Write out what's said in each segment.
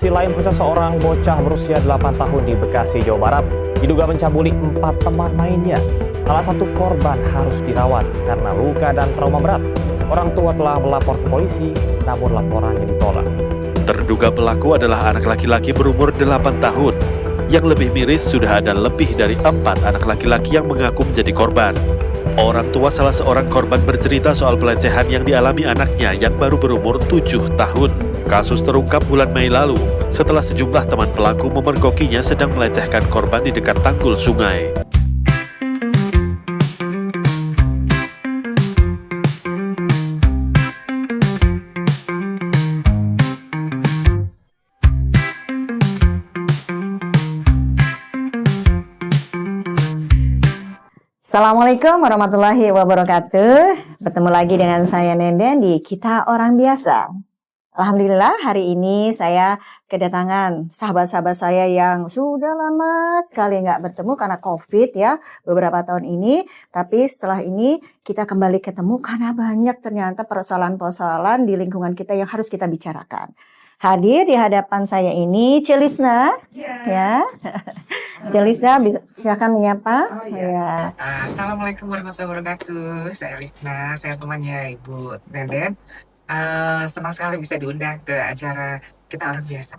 Sisi lain, seorang bocah berusia 8 tahun di Bekasi, Jawa Barat diduga mencabuli 4 teman mainnya. Salah satu korban harus dirawat karena luka dan trauma berat. Orang tua telah melapor ke polisi, namun laporannya ditolak. Terduga pelaku adalah anak laki-laki berumur 8 tahun. Yang lebih miris, sudah ada lebih dari 4 anak laki-laki yang mengaku menjadi korban. Orang tua salah seorang korban bercerita soal pelecehan yang dialami anaknya yang baru berumur 7 tahun. Kasus terungkap bulan Mei lalu setelah sejumlah teman pelaku memergokinya sedang melecehkan korban di dekat tanggul sungai. Assalamualaikum warahmatullahi wabarakatuh. Bertemu lagi dengan saya Nenden di Kita Orang Biasa. Alhamdulillah hari ini saya kedatangan sahabat-sahabat saya yang sudah lama sekali nggak bertemu karena COVID ya, beberapa tahun ini. Tapi setelah ini kita kembali ketemu karena banyak ternyata persoalan-persoalan di lingkungan kita yang harus kita bicarakan. Hadir di hadapan saya ini Celisna, ya. Celisna, silakan menyapa. Ya. Assalamualaikum warahmatullahi wabarakatuh. Saya Lisna, saya temannya Ibu Nenden. Senang sekali bisa diundang ke acara Kita Orang Biasa.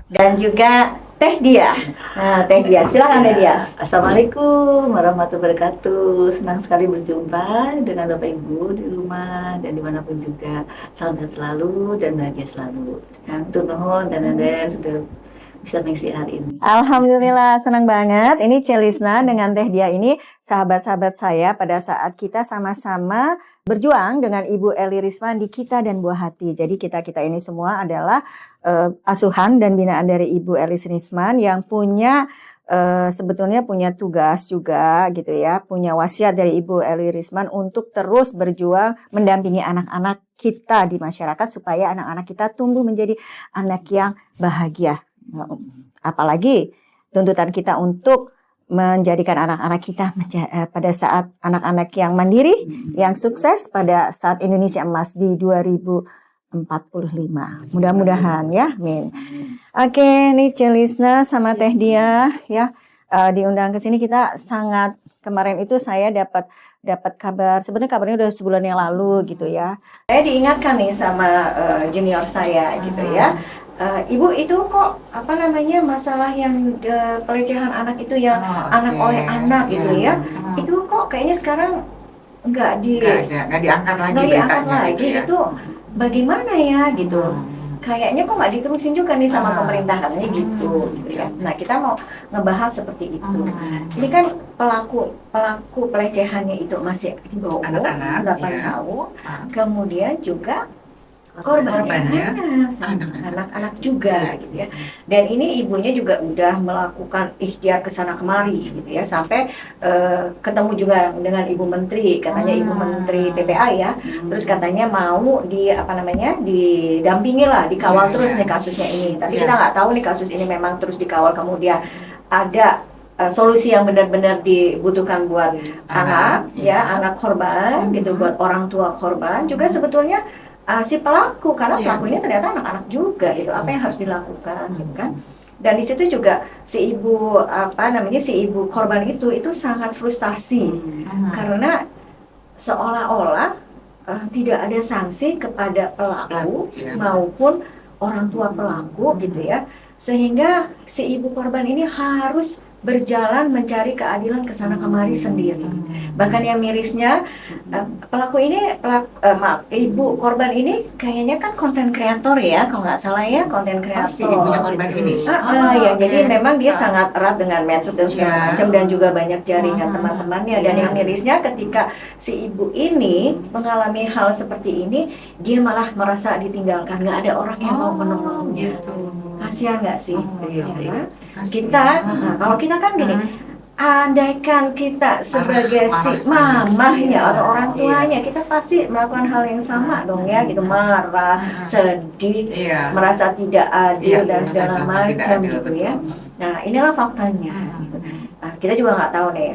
Dan juga Teh Dia. Nah, Teh Dia, silakan Teh Dia. Assalamualaikum warahmatullahi wabarakatuh. Senang sekali berjumpa dengan Bapak Ibu di rumah dan dimanapun juga. Salam sehat selalu dan bahagia selalu. Tur nuhun dan Nenden sudah bisa mengisi hari ini. Alhamdulillah, senang banget. Ini Celisna dengan Teh Dia ini sahabat-sahabat saya pada saat kita sama-sama berjuang dengan Ibu Eli Risman di Kita dan Buah Hati. Jadi kita-kita ini semua adalah asuhan dan binaan dari Ibu Eli Risman yang punya sebetulnya punya tugas juga gitu ya, punya wasiat dari Ibu Eli Risman untuk terus berjuang mendampingi anak-anak kita di masyarakat supaya anak-anak kita tumbuh menjadi anak yang bahagia. Apalagi tuntutan kita untuk menjadikan anak-anak kita pada saat anak-anak yang mandiri, yang sukses pada saat Indonesia Emas di 2045. Mudah-mudahan ya, amin. Oke, ini Celisna sama Teh Dia ya, diundang ke sini. Kita sangat, kemarin itu saya dapat kabar, sebenarnya kabarnya udah sebulan yang lalu gitu ya. Saya diingatkan nih sama junior saya gitu ya. Ibu itu kok masalah yang pelecehan anak itu yang anak oleh anak gitu ya, itu kok kayaknya sekarang nggak diangkat lagi gitu ya. Itu bagaimana ya gitu, kayaknya kok nggak diterusin juga nih sama pemerintah katanya gitu ya. Nah, kita mau ngebahas seperti itu. Ini kan pelaku pelecehannya itu masih di bawah umur 8 tahun, kemudian juga korbannya anak-anak juga gitu ya. Dan ini ibunya juga udah melakukan ikhtiar ke sana kemari gitu ya, sampai ketemu juga dengan Ibu Menteri, katanya Ibu Menteri PPA ya. Terus katanya mau didampingi lah, dikawal terus nih kasusnya ini. Tapi kita nggak tahu nih kasus ini memang terus dikawal, kemudian ada solusi yang benar-benar dibutuhkan buat anak korban gitu, buat orang tua korban juga sebetulnya si pelaku, karena pelaku ini ternyata anak-anak juga gitu. Apa yang harus dilakukan gitu kan? Dan di situ juga si ibu korban itu sangat frustasi karena seolah-olah tidak ada sanksi kepada pelaku maupun orang tua pelaku gitu ya, sehingga si ibu korban ini harus berjalan mencari keadilan ke sana kemari sendiri. Bahkan yang mirisnya, ibu korban ini kayaknya kan konten kreator ya, kalau nggak salah ya, konten kreator. Si ibunya korban ini. Jadi memang dia sangat erat dengan medsos dan segala macam, dan juga banyak jaringan teman-temannya. Dan yang mirisnya ketika si ibu ini mengalami hal seperti ini, dia malah merasa ditinggalkan, nggak ada orang yang mau menolongnya. Kasihan nggak sih? Kita, kalau kita kan gini, andaikan kita sebagai si mamahnya atau orang tuanya, kita pasti melakukan hal yang sama dong ya, gitu, marah, sedih, merasa tidak adil dan segala macam gitu ya. Nah, inilah faktanya. Kita juga nggak tahu nih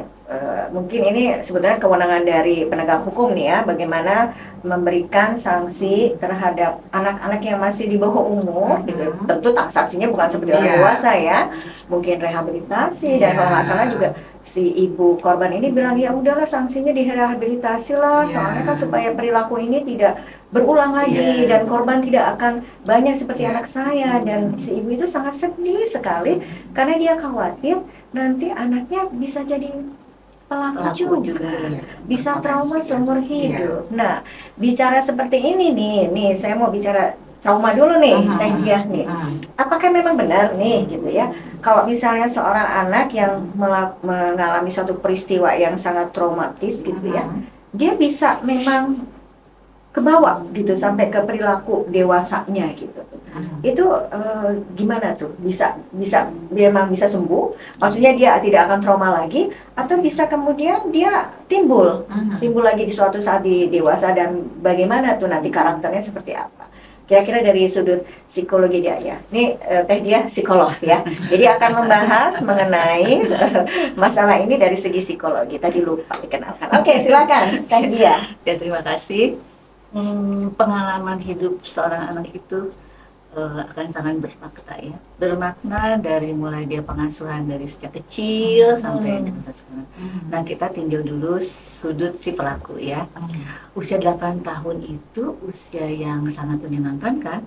mungkin ini sebetulnya kewenangan dari penegak hukum nih ya, bagaimana memberikan sanksi terhadap anak-anak yang masih di bawah umur, gitu. Tentu sanksinya bukan seperti orang dewasa ya, mungkin rehabilitasi dan kalau nggak salah juga si ibu korban ini bilang ya udahlah sanksinya direhabilitasi lah, soalnya kan supaya perilaku ini tidak berulang lagi dan korban tidak akan banyak seperti anak saya. Dan si ibu itu sangat sedih sekali karena dia khawatir nanti anaknya bisa jadi pelaku juga, bisa trauma seumur hidup. Nah, bicara seperti ini nih saya mau bicara trauma dulu nih, Teh Diah nih. Apakah memang benar nih gitu ya, kalau misalnya seorang anak yang mengalami suatu peristiwa yang sangat traumatis gitu ya, dia bisa memang kebawa gitu sampai ke perilaku dewasanya gitu. Itu gimana tuh? Bisa memang bisa sembuh? Maksudnya dia tidak akan trauma lagi atau bisa kemudian dia timbul lagi di suatu saat di dewasa, dan bagaimana tuh nanti karakternya seperti apa? Kira-kira dari sudut psikologi dia ya. Ini Teh Diah psikolog ya. Jadi akan membahas mengenai masalah ini dari segi psikologi. Tadi lupa dikenalkan. Oke, silakan Teh Diah. Ya, terima kasih. Pengalaman hidup seorang anak itu akan sangat bermakna ya. Bermakna dari mulai dia pengasuhan dari sejak kecil sampai dewasa sekarang. Nah, kita tinjau dulu sudut si pelaku ya. Usia 8 tahun itu usia yang sangat menyenangkan kan?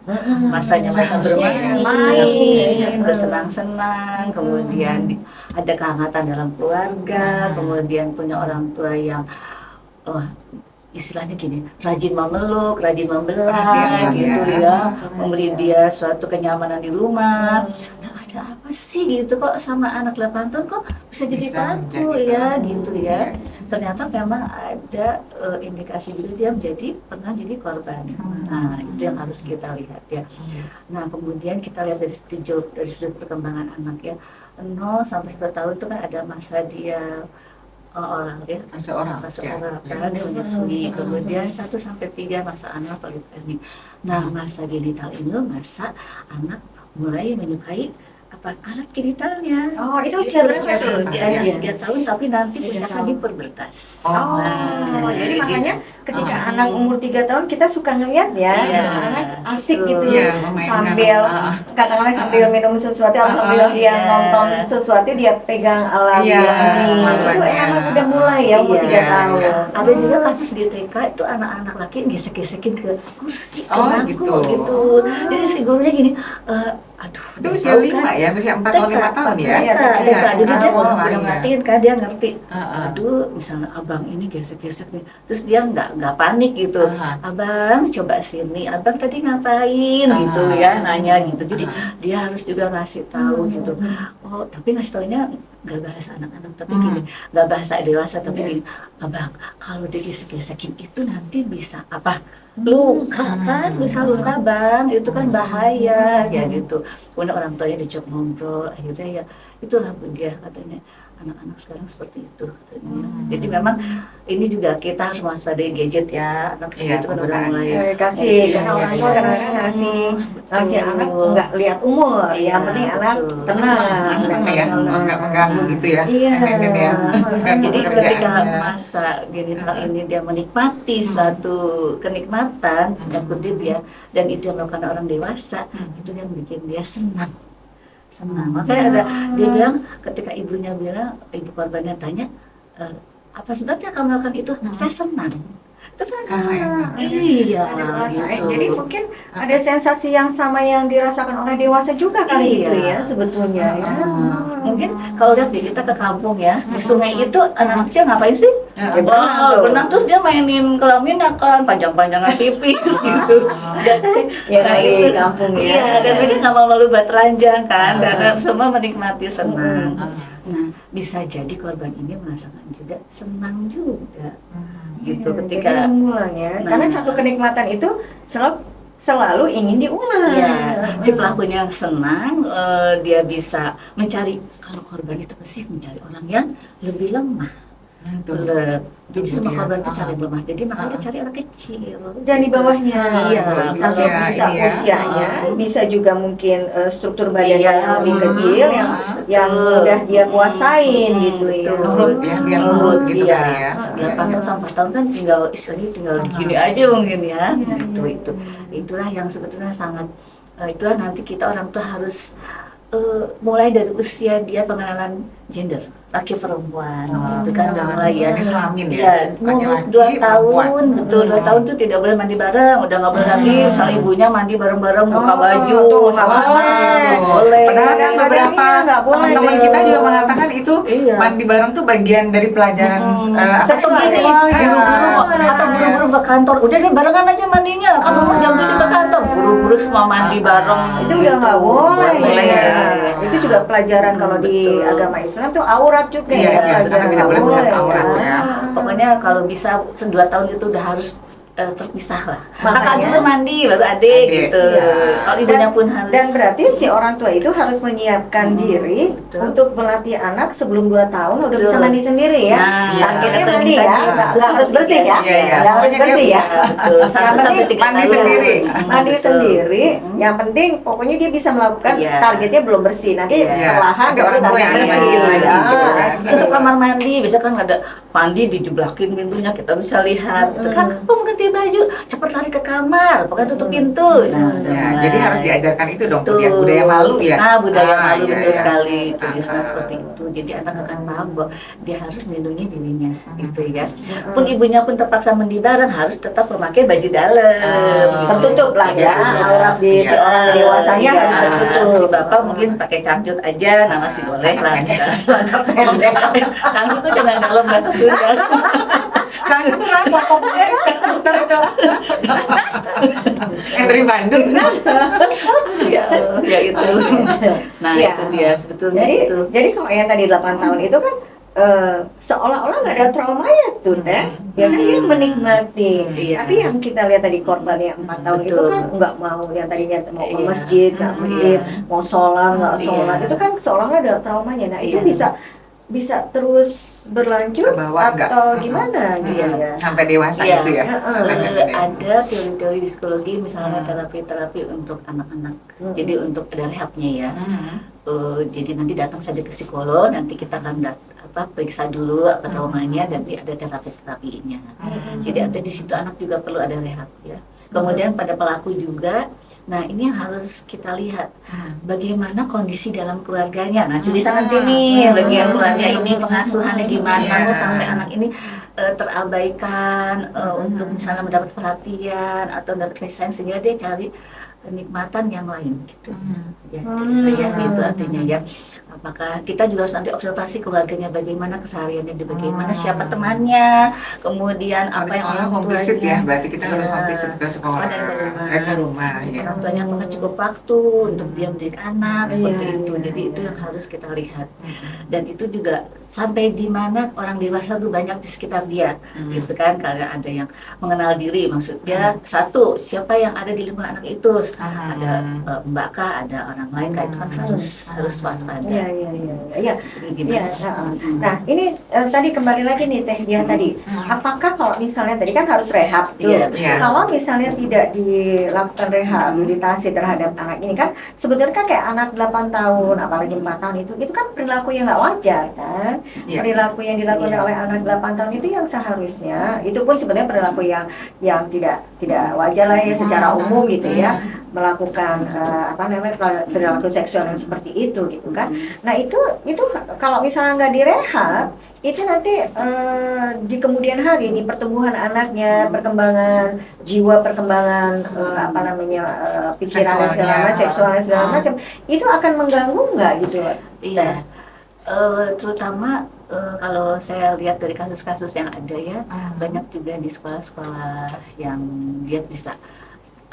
Masanya mereka bermain, bersenang-senang, kemudian ada kehangatan dalam keluarga, kemudian punya orang tua yang istilahnya gini, rajin memeluk, rajin membelah gitu ya, memberi dia suatu kenyamanan di rumah. Nah, ada apa sih gitu kok sama anak 8 tahun kok bisa jadi pelaku ya gitu ya. Ternyata memang ada indikasi juga dia pernah jadi korban. Nah, itu yang harus kita lihat ya. Nah, kemudian kita lihat dari sudut perkembangan anak ya. 0 sampai 1 tahun itu kan ada masa dia fase oral kan, dia menyusui. Kemudian 1 sampai 3 masa anak poliklinik. Nah, masa genital ini masa anak mulai menyukai alat genitalnya. Oh, itu usia berapa tuh? Dia 3 tahun tapi nanti puncaknya di perbertas. Jadi makanya ketika anak umur 3 tahun kita suka ngeliat ya, anak asik gitu sambil katakanlah sambil minum sesuatu atau sambil dia nonton sesuatu, dia pegang alat ini. Itu emang udah mulai ya umur 3 tahun. Ada juga kasus di TK itu anak-anak laki gesek-gesekin ke kursi, ke bangku gitu. Jadi si gurunya gini, aduh, itu usia 5 ya, usia 4 atau 5 tahun ya? Jadi dia udah ngertiin kan, dia ngerti. Aduh, misalnya abang ini gesek-gesek nih, terus dia nggak panik gitu. Abang coba sini, abang tadi ngapain gitu ya, nanya gitu. Jadi dia harus juga ngasih tahu gitu. Oh, tapi ngasih taunya nggak bahasa anak-anak, tapi gini, nggak bahasa dewasa, tapi gini, abang kalau dia gesek-gesekin itu nanti bisa apa? Luka kan, bisa luka bang, itu kan bahaya ya gitu. Kemudian orang tuanya diajak ngobrol, akhirnya ya itulah dia katanya, anak-anak sekarang seperti itu katanya. Jadi memang ini juga kita harus waspadai gadget ya, anak kecil itu kan udah mulai kasih, karena orang tua kadang-kadang ngasih anak nggak lihat umur, yang penting anak tenang, nggak mengganggu gitu ya. Jadi ketika masa genital ini dia menikmati suatu kenikmatan, kutip ya, dan itu yang melakukan orang dewasa, itu yang bikin dia senang. Makanya dia bilang, ketika ibunya bilang, ibu korbannya tanya, apa sebabnya kamu melakukan itu? Saya senang. Itu kan iya gitu. Jadi mungkin ada sensasi yang sama yang dirasakan oleh dewasa juga kali itu ya sebetulnya ya. Mungkin kalau lihat kita ke kampung ya, di sungai itu anak kecil ngapain sih? Berenang terus dia mainin kelamin kan, panjang-panjangan pipis gitu. Ya di kampung ya. Iya, dan mereka nggak mau malu buat telanjang kan, dan semua menikmati senang. Nah, bisa jadi korban ini merasakan juga senang juga. Gitu ketika mulanya, karena satu kenikmatan itu selalu ingin diulang. Ya, si pelakunya senang, dia bisa mencari, kalau korban itu pasti mencari orang yang lebih lemah. Bulat. Jadi Itu semua dia. korban itu cari lemah. Jadi makanya Ah. cari anak kecil. Dan di bawahnya, Iya, bisa usia, bisa iya. usianya, bisa juga mungkin struktur badannya Iya, yang lebih kecil, yang betul. mudah dia kuasain gitu ya. Betul. Nurut ya, biar nurut gitu Iya. kali ya. 8 tahun sampai tahun kan tinggal istilahnya tinggal di gini aja mungkin ya. Itu. Itulah yang sebetulnya sangat itulah nanti kita orang tua harus mulai dari usia dia pengenalan gender laki perempuan itu kan udah mulai ya. Islamin ya. Iya, umur Laki-laki, 2 tahun, perempuan. betul 2 tahun tuh tidak boleh mandi bareng, udah nggak boleh lagi misalnya ibunya mandi bareng-bareng buka Oh, baju tuh, sama nggak anak, boleh. nggak boleh. Padahal kan Kadang-kadang beberapa iya, nggak boleh teman-teman deh. kita juga mengatakan itu Iya. mandi bareng tuh bagian dari pelajaran Seksual, seksual, ya. buru-buru Ah. atau buru-buru ke kantor, udah deh barengan aja mandinya, kamu jam 7 ke kantor, buru-buru semua mandi bareng. Itu udah nggak boleh. Nggak boleh ya. ya. Itu juga pelajaran kalau di Betul. agama Islam tuh aurat juga Iya, ya, iya, pelajaran tidak boleh melihat ya. aurat ya. Pokoknya kalau bisa 2 tahun itu udah harus terpisah lah. Makanya- Kakak dulu mandi baru adik Adik, gitu. iya. Kalau ibunya pun harus. Dan berarti si orang tua itu harus menyiapkan diri betul. untuk melatih anak sebelum 2 tahun udah Betul. bisa mandi sendiri ya. Nah, Targetnya iya. mandi ya, nggak harus bersih ya, Iya, iya. nggak harus Pokoknya bersih dia- ya. Betul. Yang 1 sampai penting 3 mandi tahun. sendiri. Mandi Betul. sendiri, yang penting pokoknya dia bisa melakukan Iya. targetnya belum bersih, nanti Iya. perlahan Nanti baru orang tua target yang bersih. mandiin lagi Ah, gitu kan. Untuk kamar mandi, biasa kan ada mandi dijeblakin pintunya, kita bisa lihat. Itu kan kamu ganti baju, cepat lari ke kamar, pokoknya tutup pintu. Nah, udah Ya, mulai. jadi harus diajarkan itu dong, Betul. budaya malu ya. Nah, budaya malu iya, betul iya. sekali. Itu Ah, Islam ah. seperti itu. Jadi anak akan paham bahwa dia harus melindungi dirinya, gitu ya. Pun ibunya pun terpaksa mandi bareng, harus tetap memakai baju dalam. gitu. tertutup lah ya, aurat di Iya. seorang dewasanya Iya, harus tertutup. si bapak mungkin pakai cangcut aja, nah masih boleh lah bisa. Cangcut itu celana dalam bahasa Sunda. Nah, itu kan pokoknya yang dari Bandung. Ya itu. Nah Iya. itu dia sebetulnya Jadi, itu. jadi kalau yang tadi 8 tahun itu kan seolah-olah nggak ada traumanya tuh, Teh. Ya kan dia menikmati. Iya. Tapi yang kita lihat tadi korban yang 4 tahun itu Betul. kan nggak mau, yang tadinya mau ke Iya. masjid, nggak masjid, mau sholat, nggak Iya. sholat. Itu kan seolah-olah ada traumanya. Nah itu Iya. bisa terus berlanjut Ke bawah, enggak? atau gimana gitu Iya. ya. Sampai dewasa Iya. itu ya. Ada teori-teori di psikologi misalnya terapi-terapi untuk anak-anak. Jadi untuk ada rehabnya ya. Jadi nanti datang saja ke psikolog, nanti kita akan periksa dulu apa traumanya dan ada terapi-terapinya. Jadi ada di situ anak juga perlu ada rehab ya. Kemudian pada pelaku juga, nah ini yang harus kita lihat bagaimana kondisi dalam keluarganya. Nah bisa nanti nih bagian keluarga ini pengasuhannya gimana, Iya. mau sampai anak ini terabaikan untuk misalnya mendapat perhatian atau mendapat kasih sayang sehingga dia cari kenikmatan yang lain gitu. Ya, saya itu artinya ya. Apakah kita juga harus nanti observasi keluarganya bagaimana kesehariannya, bagaimana siapa temannya, kemudian apa Habis yang sekolah orang home visit ya, tuanya. berarti kita harus Iya. home visit ke sekolah. Sekolah dan ke rumah. Ke rumah ya. Orang tuanya apakah cukup waktu untuk dia mendidik anak seperti Iya, itu. iya, Jadi iya. itu yang harus kita lihat. Dan itu juga sampai di mana orang dewasa tuh banyak di sekitar dia, gitu kan? Karena ada yang mengenal diri, maksudnya satu siapa yang ada di lingkungan anak itu, ada mbak kah, ada orang lain kah, itu kan harus waspada. Iya, iya, iya. Iya. Gimana? Iya, nah ini tadi kembali lagi nih Teh Dia tadi, apakah kalau misalnya tadi kan harus rehab tuh, Iya, iya. kalau misalnya tidak dilakukan rehabilitasi terhadap anak ini kan sebetulnya kan kayak anak 8 tahun, apalagi 4 tahun itu kan perilaku yang nggak wajar kan, Iya. perilaku yang dilakukan Iya. oleh anak 8 tahun itu yang seharusnya, itu pun sebenarnya perilaku yang tidak wajar lah ya secara umum gitu ya, melakukan perilaku seksual yang seperti itu gitu kan. Nah itu kalau misalnya nggak direhab, itu nanti di kemudian hari di pertumbuhan anaknya, perkembangan jiwa, perkembangan pikiran dan segala macam, seksualnya segala macam, itu akan mengganggu nggak gitu? Iya. Terutama kalau saya lihat dari kasus-kasus yang ada ya, banyak juga di sekolah-sekolah yang dia bisa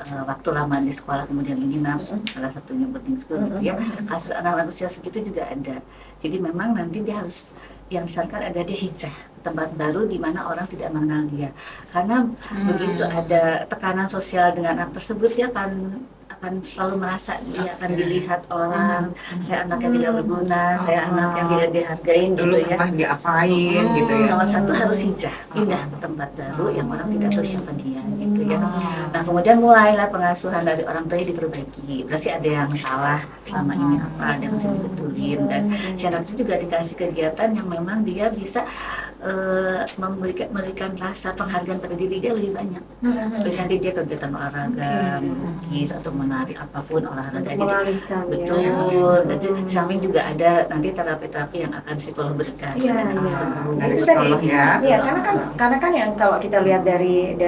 waktu lama di sekolah kemudian menginap, salah satunya boarding school gitu ya. Kasus anak-anak usia segitu juga ada. Jadi memang nanti dia harus yang disarankan ada di hijrah, tempat baru di mana orang tidak mengenal dia. Karena begitu ada tekanan sosial dengan anak tersebut dia akan akan selalu merasa dia akan dilihat orang, saya anak yang tidak berguna, saya anak yang tidak dihargain Dulu gitu ya. pernah diapain gitu ya. Nomor satu harus hijrah, pindah ke tempat baru yang orang tidak tahu siapa dia gitu ya. Nah kemudian mulailah pengasuhan dari orang tuanya diperbaiki. Berarti ada yang salah selama ini apa, ada yang harus dibetulin, dan si anak itu juga dikasih kegiatan yang memang dia bisa memberikan rasa penghargaan pada diri dia lebih banyak. Seperti nanti dia kegiatan olahraga, melukis atau menari apapun olahraga. Jadi Mengalihkan, betul. Dan di samping juga ada nanti terapi-terapi yang akan psikolog berikan. Iya, dan iya. sembuh. Itu Betul tadi, ya. iya, karena kan yang kalau kita lihat dari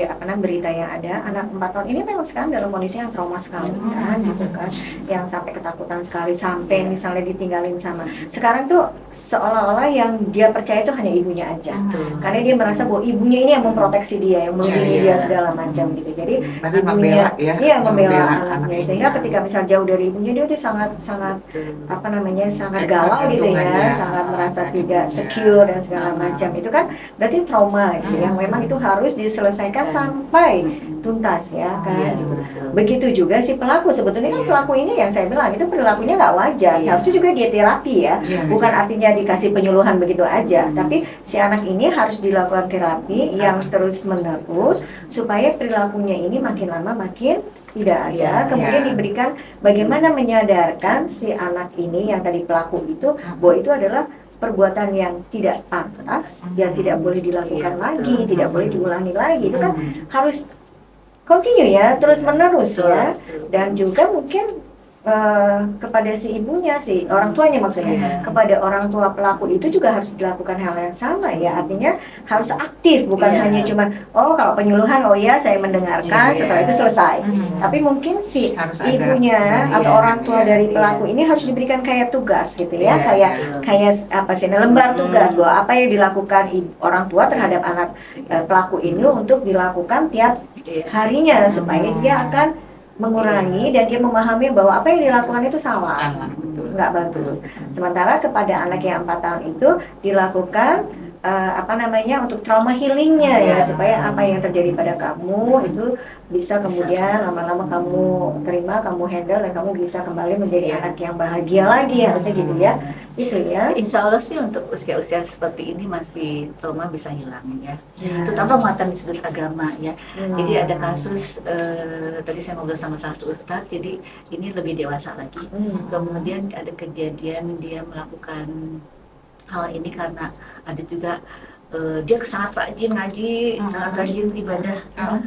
apa namanya berita yang ada, anak 4 tahun ini memang sekarang dalam kondisi yang trauma sekali kan, gitu kan, yang sampai ketakutan sekali, sampai misalnya ditinggalin sama. Sekarang tuh seolah-olah yang dia percaya itu hanya ibunya aja, karena dia merasa bahwa ibunya ini yang memproteksi dia, yang melindungi dia segala macam gitu. Jadi Bahkan membela ya. iya membela anaknya, anaknya. sehingga ketika misal jauh dari ibunya dia udah sangat apa namanya sangat galau gitu ya, Ketergantungan, ya. sangat merasa tidak secure dan segala macam. Itu kan berarti trauma gitu, yang memang itu harus diselesaikan sampai tuntas ya kan. Iya, Gitu. betul. Begitu juga si pelaku, sebetulnya kan pelaku ini yang saya bilang itu perilakunya nggak wajar, Iya. harusnya juga dia terapi ya, Iya, bukan iya. artinya dikasih penyuluhan begitu aja, tapi si anak ini harus dilakukan terapi yang terus menerus supaya perilakunya ini makin lama makin tidak ada. Iya, Kemudian iya. diberikan bagaimana menyadarkan si anak ini yang tadi pelaku itu bahwa itu adalah perbuatan yang tidak pantas, yang tidak boleh dilakukan Iya, lagi, betul. tidak boleh diulangi lagi. Itu kan harus continue ya, terus menerus ya, dan juga mungkin kepada si ibunya, si orang tuanya maksudnya, Iya. kepada orang tua pelaku itu juga harus dilakukan hal yang sama ya, artinya harus aktif, bukan Iya. hanya cuman oh kalau penyuluhan oh ya saya mendengarkan, Iya. setelah itu selesai. Hmm. Tapi mungkin si Harus ada. ibunya Iya, atau orang tua iya, dari iya. pelaku ini harus diberikan kayak tugas gitu ya, Iya, kayak betul. kayak apa sih lembar tugas bahwa apa yang dilakukan orang tua terhadap anak pelaku ini untuk dilakukan tiap Iya. harinya supaya dia akan mengurangi dan dia memahami bahwa apa yang dilakukan itu salah, Salah, betul. nggak bagus. Sementara kepada anak yang 4 tahun itu dilakukan apa namanya untuk trauma healingnya ya, supaya apa yang terjadi pada kamu itu bisa kemudian lama-lama kamu terima, kamu handle, dan kamu bisa kembali menjadi anak yang bahagia lagi, harusnya gitu ya, itu ya. Insya Allah sih untuk usia-usia seperti ini masih trauma bisa hilang ya. Terutama muatan di sudut agama ya. Jadi ada kasus tadi saya ngobrol sama satu ustadz, jadi ini lebih dewasa lagi. Kemudian ada kejadian dia melakukan hal ini karena ada juga dia sangat rajin ngaji, sangat rajin ibadah.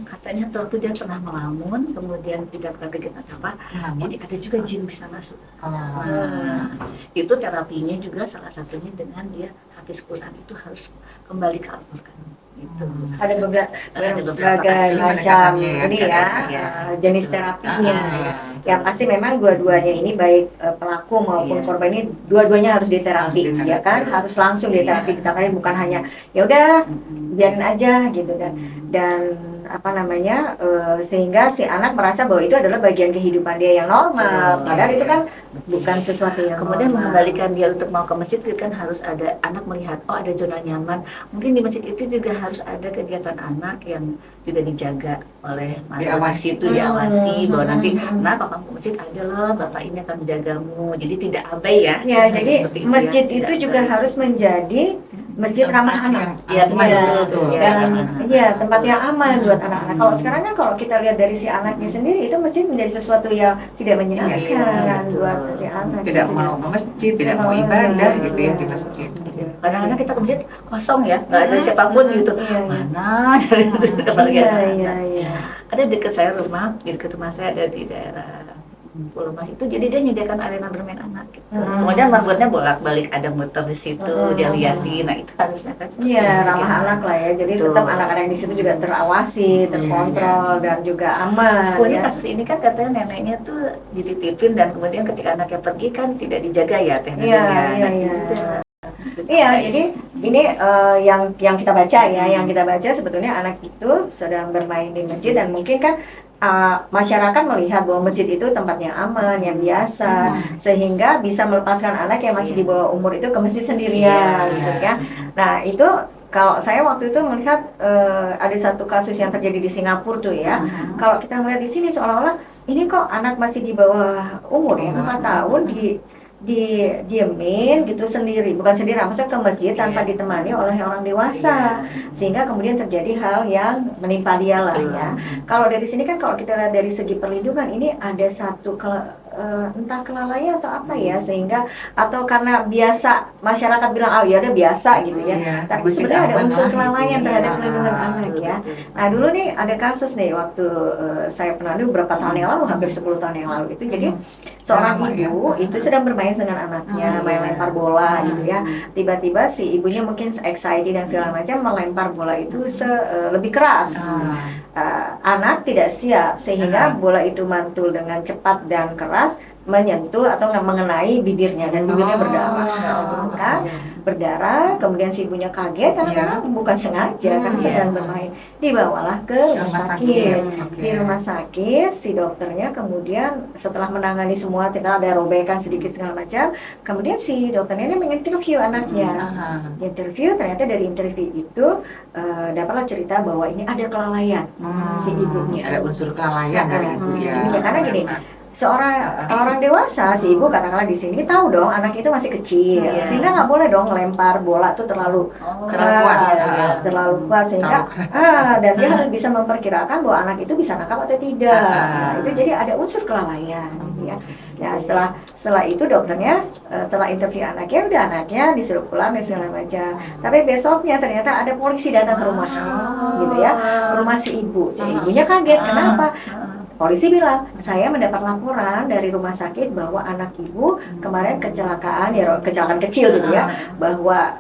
Katanya waktu dia pernah melamun, kemudian tidak pernah kegiatan apa. Jadi ada juga jin bisa masuk. Nah, itu terapinya juga salah satunya dengan dia habis Quran itu harus kembali ke Al-Quran. Itu. Ada Ada beberapa berbagai kasus macam pendekatannya ya, ini ya, ya. jenis terapinya. Iya. Yang pasti memang dua-duanya ini baik pelaku maupun Iya. korban ini dua-duanya harus diterapi, Harus diterapi. ya kan, harus langsung diterapi, Iya. ditangani, bukan hanya ya udah biarin aja gitu dan apa namanya sehingga si anak merasa bahwa itu adalah bagian kehidupan dia yang normal, Betul. padahal Iya, itu iya. kan bukan sesuatu yang Kemudian normal. mengembalikan dia untuk mau ke masjid itu kan harus ada anak melihat oh ada zona nyaman. Mungkin di masjid itu juga harus ada kegiatan anak yang juga dijaga oleh Diawasi. itu diawasi bahwa nanti nah kalau kamu ke masjid ada loh bapak ini akan menjagamu. Jadi tidak abai ya. Ya, Misalnya jadi seperti itu masjid ya, itu tidak juga abai. harus menjadi masjid ramah anak. Iya, betul. Dan Anak-anak. iya tempat yang aman buat anak-anak. Kalau sekarang kan kalau kita lihat dari si anaknya sendiri itu masjid menjadi sesuatu yang tidak menyenangkan Iya, buat betul. si anak. Tidak gitu. mau ke masjid, tidak mau ibadah gitu ya di masjid. Kadang-kadang kita ke masjid kosong ya, nggak ada siapapun gitu. Iya, iya. Mana dari situ apalagi Iya, anak-anak. iya, iya. Ada dekat saya rumah, di dekat rumah saya ada di daerah Pulau Mas itu, jadi dia menyediakan arena bermain anak gitu. Kemudian membuatnya bolak-balik ada motor di situ, dia liatin. Nah itu harusnya kan seperti Iya, itu, ramah ya. anak lah ya. Jadi Betul. tetap anak-anak yang di situ juga terawasi, terkontrol dan juga aman Kemudian ya. kasus ini kan katanya neneknya tuh dititipin dan kemudian ketika anaknya pergi kan tidak dijaga ya teh neneknya. Iya, iya, Nah, itu iya. juga. Iya, jadi ini yang kita baca ya, yang kita baca sebetulnya anak itu sedang bermain di masjid dan mungkin kan masyarakat melihat bahwa masjid itu tempatnya aman, yang biasa, sehingga bisa melepaskan anak yang masih di bawah umur itu ke masjid sendirian, Iya. gitu ya. Nah itu kalau saya waktu itu melihat ada satu kasus yang terjadi di Singapura tuh ya. Kalau kita melihat di sini seolah-olah ini kok anak masih di bawah umur ya, 4 tahun diemin gitu sendiri, bukan sendiri, maksudnya ke masjid tanpa ditemani oleh orang dewasa, sehingga kemudian terjadi hal yang menimpa dia lah ya. Kalau dari sini kan kalau kita lihat dari segi perlindungan, ini ada satu entah kelalaian atau apa ya, sehingga atau karena biasa masyarakat bilang ya udah biasa gitu ya, tapi sebenarnya ada unsur kelalaian terhadap perlindungan anak ya. Nah dulu nih ada kasus nih waktu saya pernah beberapa tahun yang lalu, hampir 10 tahun yang lalu itu, jadi seorang ibu itu sedang bermain dengan anaknya, main lempar bola gitu ya. Tiba-tiba si ibunya mungkin excited dan segala macam melempar bola itu lebih keras. Anak tidak siap sehingga bola itu mantul dengan cepat dan keras menyentuh atau mengenai bibirnya dan bibirnya berdarah. Kemudian si ibunya kaget karena bukan sengaja kan sedang bermain. Dibawalah ke rumah sakit. Di rumah sakit si dokternya kemudian setelah menangani semua, tidak ada robekan sedikit segala macam, kemudian si dokternya ini menginterview anaknya. Interview, ternyata dari interview itu dapatlah cerita bahwa ini ada kelalaian si ibunya. Ada unsur kelalaian dari ibu ya. Karena gini, orang dewasa, si ibu katakanlah di sini tahu dong anak itu masih kecil, sehingga nggak boleh dong lempar bola tuh terlalu keras, terlalu kuat sehingga dan dia harus bisa memperkirakan bahwa anak itu bisa nangkap atau tidak. Nah, itu jadi ada unsur kelalaian ya. Ya setelah itu dokternya setelah interview anaknya, udah anaknya disuruh pulang dan segala macam. Tapi besoknya ternyata ada polisi datang ke rumahnya, gitu ya, ke rumah si ibu. Si ibunya kaget, kenapa? Polisi bilang, saya mendapat laporan dari rumah sakit bahwa anak ibu kemarin kecelakaan kecil gitu ya, bahwa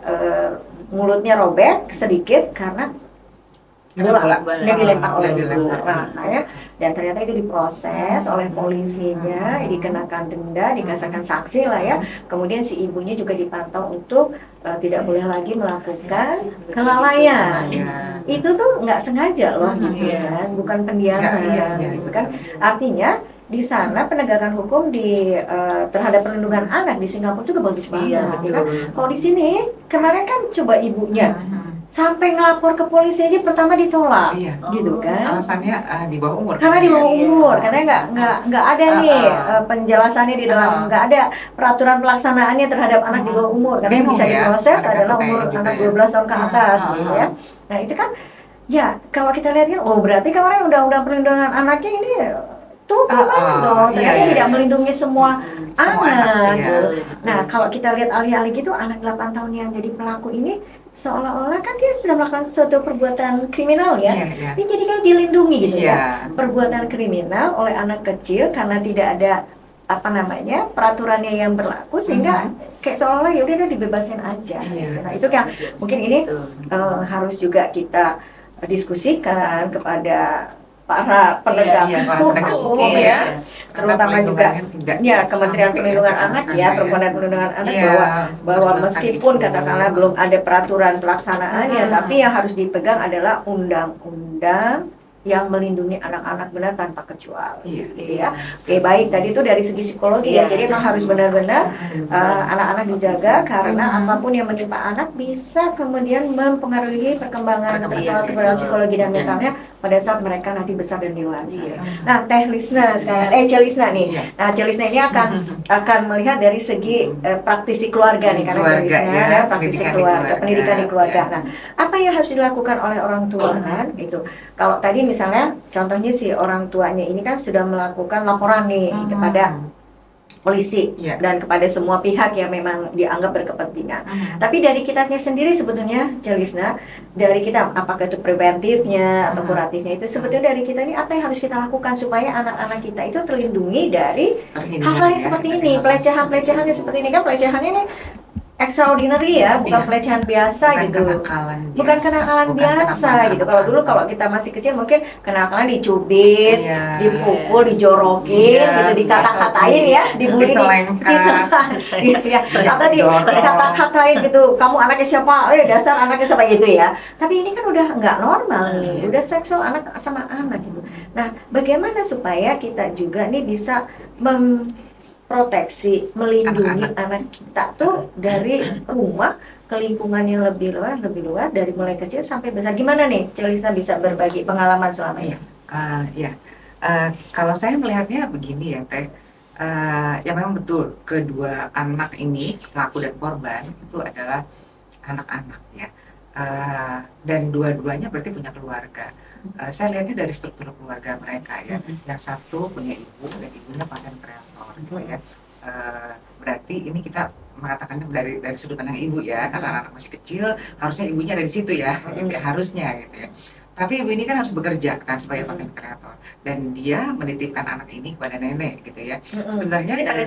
mulutnya robek sedikit karena bola dilempar oleh ibu. Dan ternyata itu diproses oleh polisinya, dikenakan denda, dikasihkan saksi lah ya. Kemudian si ibunya juga dipantau untuk tidak boleh lagi melakukan kelalaian. Itu tuh nggak sengaja loh gitu kan, bukan pendiaman gitu kan. Artinya di sana penegakan hukum terhadap perlindungan anak di Singapura itu udah bagus banget gitu kan. Kalau di sini kemarin kan coba ibunya sampai ngelapor ke polisi aja pertama ditolak, gitu kan? Alasannya di bawah umur. Karena di bawah umur, katanya nggak ada nih penjelasannya di dalam, nggak ada peraturan pelaksanaannya terhadap anak di bawah umur. Karena yang bisa diproses adalah umur anak 12 tahun ke atas, gitu ya. Nah itu kan, ya kalau kita lihat kan, berarti kemarin undang-undang perlindungan anaknya ini ternyata tidak melindungi semua anak. Nah kalau kita lihat alih-alih gitu, anak 8 tahun yang jadi pelaku ini seolah-olah kan dia sudah melakukan suatu perbuatan kriminal ya. Ini jadi kayak dilindungi gitu ya. Perbuatan kriminal oleh anak kecil karena tidak ada peraturannya yang berlaku, sehingga kayak seolah-olah ya udah dibebasin aja. Nah itu yang mungkin ini harus juga kita diskusikan kepada para penegak hukum ya, terutama juga Kementerian Perlindungan Anak ya, Perempuan dan Perlindungan Anak, bahwa meskipun katakanlah belum ada peraturan pelaksanaannya, tapi yang harus dipegang adalah undang-undang yang melindungi anak-anak benar tanpa kecuali, gitu ya. Oke, baik, tadi itu dari segi psikologi ya, jadi memang harus benar-benar anak-anak dijaga, karena apapun yang menimpa anak bisa kemudian mempengaruhi perkembangan psikologi dan mentalnya pada saat mereka nanti besar dan dewasa. Nah, Teh Lisna sekarang, Celisna nih. Nah, Celisna ini akan melihat dari segi praktisi keluarga nih, karena Celisna ya, praktisi keluarga, pendidikan di keluarga. Nah, apa yang harus dilakukan oleh orang tua kan? Gitu. Kalau tadi misalnya contohnya si orang tuanya ini kan sudah melakukan laporan nih kepada polisi dan kepada semua pihak yang memang dianggap berkepentingan. Tapi dari kitanya sendiri sebetulnya, Celisna, dari kita apakah itu preventifnya atau kuratifnya, itu sebetulnya dari kita ini apa yang harus kita lakukan supaya anak-anak kita itu terlindungi dari hal-hal yang seperti ini, pelecehan-pelecehan yang seperti ini. Kan pelecehannya ini extraordinary ya, bukan pelecehan biasa gitu, bukan kenakalan biasa gitu. Kalau dulu kalau kita masih kecil mungkin kenakalan dicubit, dipukul, dijorokin, gitu, dikata-katain ya, dibully, atau dikata-katain gitu, kamu anaknya siapa, dasar anaknya siapa gitu ya. Tapi ini kan udah nggak normal nih, udah seksual anak sama anak gitu. Nah, bagaimana supaya kita juga nih bisa proteksi, melindungi anak kita tuh dari rumah ke lingkungan yang lebih luas dari mulai kecil sampai besar. Gimana nih Celisa bisa berbagi pengalaman selama ini? Kalau saya melihatnya begini ya Teh, ya memang betul kedua anak ini pelaku dan korban itu adalah anak-anak ya. Dan dua-duanya berarti punya keluarga. Saya lihatnya dari struktur keluarga mereka ya. Yang satu punya ibu dan ibunya konten kreator gitu ya. Berarti ini kita mengatakannya dari sudut pandang ibu ya, karena anak masih kecil harusnya ibunya dari situ ya, harusnya gitu ya. Tapi ibu ini kan harus bekerja kan sebagai konten kreator dan dia menitipkan anak ini kepada nenek gitu ya. Sebenarnya Jadi pada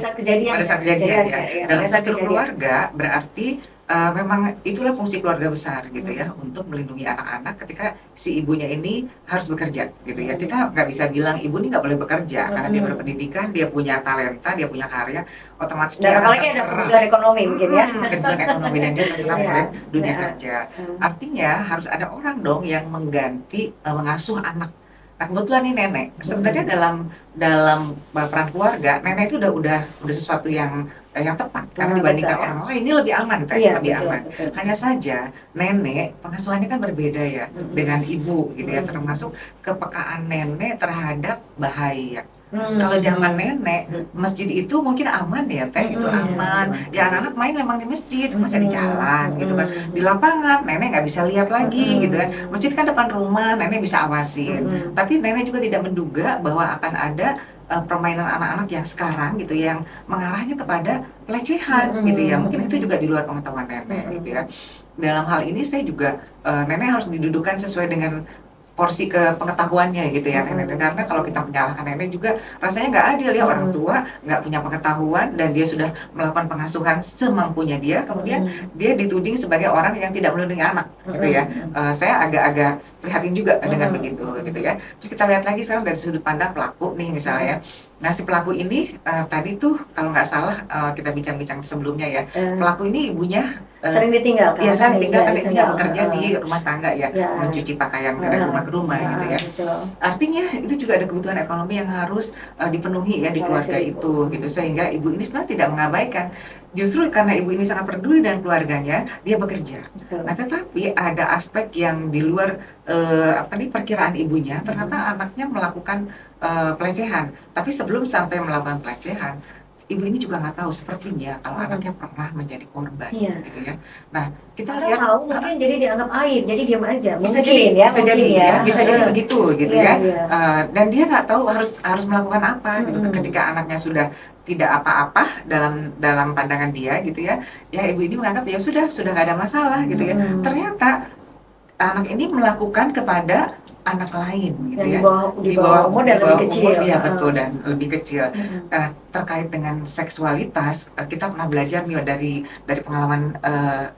saat kejadian ya, dalam satu keluarga berarti memang itulah fungsi keluarga besar gitu ya, untuk melindungi anak-anak ketika si ibunya ini harus bekerja gitu ya. Kita nggak bisa bilang ibu ini nggak boleh bekerja karena dia berpendidikan, dia punya talenta, dia punya karya, otomatis Dan dia akan apalagi ada terserah. kebutuhan ekonomi mungkin ya. Kebutuhan ekonomi dan dia terserah Iya. oleh dunia Iya. kerja. Artinya harus ada orang dong yang mengganti mengasuh anak. Nah kebetulan nih nenek. Sebenarnya dalam peran keluarga, nenek itu udah sesuatu yang tepat karena dibandingkan betul, ya. orang lain ini lebih aman Teh, Iya, lebih betul, aman. betul. Hanya saja nenek pengasuhannya kan berbeda ya dengan ibu gitu ya, termasuk kepekaan nenek terhadap bahaya. Kalau zaman nenek, masjid itu mungkin aman ya Teh, itu aman. Ya anak-anak main memang di masjid, masa di jalan gitu kan. Di lapangan nenek nggak bisa lihat lagi gitu kan. Masjid kan depan rumah, nenek bisa awasin. Tapi nenek juga tidak menduga bahwa akan ada permainan anak-anak yang sekarang gitu yang mengarahnya kepada pelecehan gitu ya. Mungkin itu juga di luar pengetahuan nenek gitu ya. Dalam hal ini saya juga nenek harus didudukan sesuai dengan porsi ke pengetahuannya gitu ya nenek. Karena kalau kita menyalahkan nenek juga rasanya nggak adil ya, orang tua nggak punya pengetahuan dan dia sudah melakukan pengasuhan semampunya dia, kemudian dia dituding sebagai orang yang tidak melindungi anak gitu ya. Saya agak-agak prihatin juga dengan begitu gitu ya. Terus kita lihat lagi sekarang dari sudut pandang pelaku nih misalnya. Nah si pelaku ini tadi tuh kalau nggak salah kita bincang-bincang sebelumnya ya, pelaku ini ibunya Sering ditinggalkan. iya sering tinggal kan Iya, ibunya iya, bekerja iya. di rumah tangga ya, mencuci pakaian dari rumah ke rumah gitu ya. Betul. Artinya itu juga ada kebutuhan ekonomi yang harus dipenuhi ya di Oleh keluarga si ibu. itu gitu, sehingga ibu ini sebenarnya tidak mengabaikan. Justru karena ibu ini sangat peduli dengan keluarganya, dia bekerja. Betul. Nah, tetapi ada aspek yang di luar perkiraan ibunya, ternyata anaknya melakukan pelecehan. Tapi sebelum sampai melakukan pelecehan, ibu ini juga nggak tahu sepertinya kalau anaknya pernah menjadi korban, Iya. gitu ya. Nah, kita Kalau lihat tahu mungkin jadi dianggap aib, jadi diam aja. bisa Mungkin jadi, ya, bisa mungkin jadi ya. bisa jadi begitu, gitu Iya, ya. iya. Dan dia nggak tahu harus melakukan apa, gitu. Ketika anaknya sudah tidak apa-apa dalam pandangan dia, gitu ya. Ya ibu ini menganggap ya sudah nggak ada masalah, gitu ya. Ternyata anak ini melakukan kepada anak lain gitu Yang ya, di bawah umur dan lebih kecil. ya betul, dan lebih kecil. Karena terkait dengan seksualitas, kita pernah belajar nih dari pengalaman